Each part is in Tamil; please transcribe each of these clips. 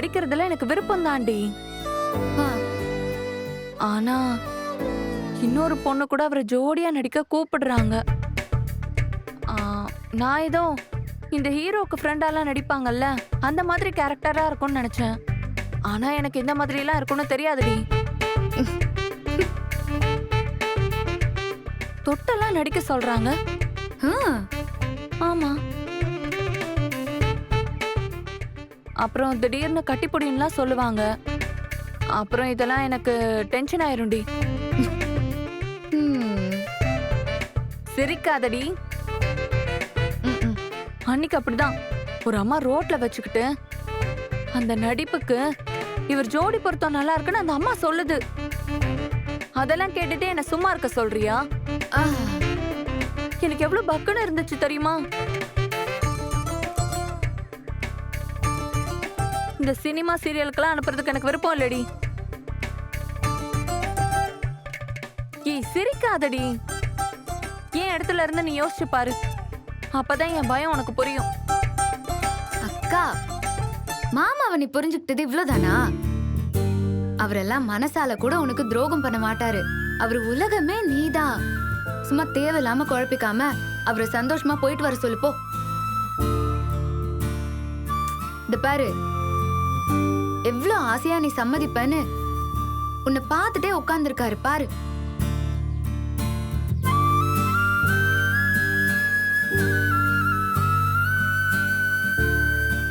நடிக்கிறதுல எனக்கு விருப்பம் தாண்டி. ஆ, ஆனா இன்னொரு பொண்ணு கூட அவரை ஜோடியா நடிக்க கூப்பிடுறாங்க. ஆ, நான் ஏதோ இந்த ஹீரோக்கு ஃப்ரெண்டாலாம் நடிப்பாங்கல்ல, அந்த மாதிரி கேரக்டரா இருக்கும்னு நினைச்சேன். ஆனா எனக்கு இந்த மாதிரி எல்லாம் இருக்கும்னு தெரியாதுடி. தொட்டெல்லாம் நடிக்க சொல்றாங்க. ஆ, ஆமா. அப்புறம் திடீர்னு கட்டிப்புடின்லாம் சொல்லுவாங்க. அப்புறம் இதெல்லாம் எனக்கு டென்ஷன் ஆயிரும்டி. ம், சிரிக்காதடி. ம், ம். அன்னைக்கு அப்படிதான் ஒரு அம்மா ரோட்ல வச்சுக்கிட்டு அந்த நடிப்புக்கு இவர் ஜோடி பொருத்தம் நல்லா இருக்குன்னு அந்த அம்மா சொல்லுது. அதெல்லாம் கேட்டுட்டு என்ன சும்மா இருக்க சொல்றியா? ஆ, எனக்கு எவ்வளவு பக்குன்னு இருந்துச்சு தெரியுமா? இந்த சினிமா சீரியலுக்கெல்லாம் அனுப்புறதுக்கு எனக்கு விருப்பம் இல்லடி. ஏய் சிரிக்காதடி. என் இடத்துல இருந்து நீ யோசிச்சு பாரு. அப்பதான் என் பயம் உனக்கு புரியும். அக்கா, மாமாவை நீ புரிஞ்சுக்கிட்டது இவ்வளவுதானா? அவரெல்லாம் மனசால கூட உனக்கு துரோகம் பண்ண மாட்டாரு. அவர் உலகமே நீதான். சும்மா தேவையில்லாம குழப்பிக்காம அவரை சந்தோஷமா போயிட்டு வர சொல்லு போ. இந்த பாரு, எவ்வளவு ஆசையா நீ சம்மதிப்பன்னு உன்னை பார்த்துட்டே உட்கார்ந்துருக்காரு பாரு.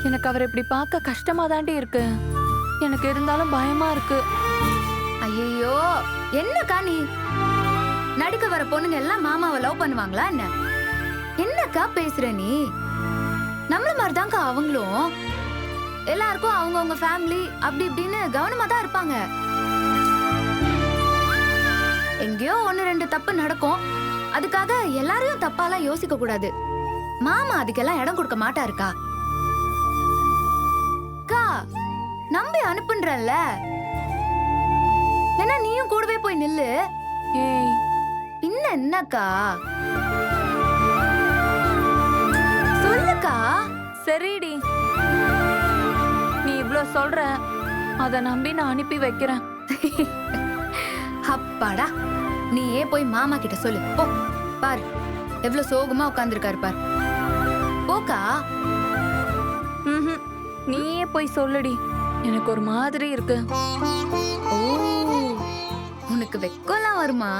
எனக்கு அவரை இப்படி பார்க்க கஷ்டமா தாண்டி இருக்கு. எனக்கு இருந்தாலும் பயமா இருக்கு. ஐயோ, என்னக்கா நீ? நடிக்க வர பொண்ணுங்க எல்லாம் மாமாவை லவ் பண்ணுவாங்களா என்ன? என்னக்கா பேசுற நீ? நம்மள மாதிரிதான்க்கா அவங்களும். எல்லாருக்கும் அவங்கவுங்க ஃபேமிலி அப்படி இப்படின்னு கவனமா தான் இருப்பாங்க. எங்கேயோ ஒன்னு ரெண்டு தப்பு நடக்கும். அதுக்காக எல்லாரையும் தப்பாலாம் யோசிக்க கூடாது. மாமா அதுக்கெல்லாம் இடம் கொடுக்க மாட்டாருக்கா. அக்கா, நம்பி அனுப்புன்றல்ல, வேணா நீயும் கூடவே போய் நில்லு. ஏய் என்னக்கா சொல்லுக்கா. சரிடி, நீ இவ்ளோ சொல்ற, அத நம்பி நான் அனுப்பி வைக்கிறேன். அப்பாடா, நீயே போய் மாமா கிட்ட சொல்லு போ. பாரு எவ்வளவு சோகமா உட்கார்ந்துருக்காரு பாரு. போக்கா. ம்ஹும். நீயே போய் சொல்லுடி. எனக்கு ஒரு மாதிரி இருக்கு. ஓ, உனக்கு வெக்கம்லாம் வருமா?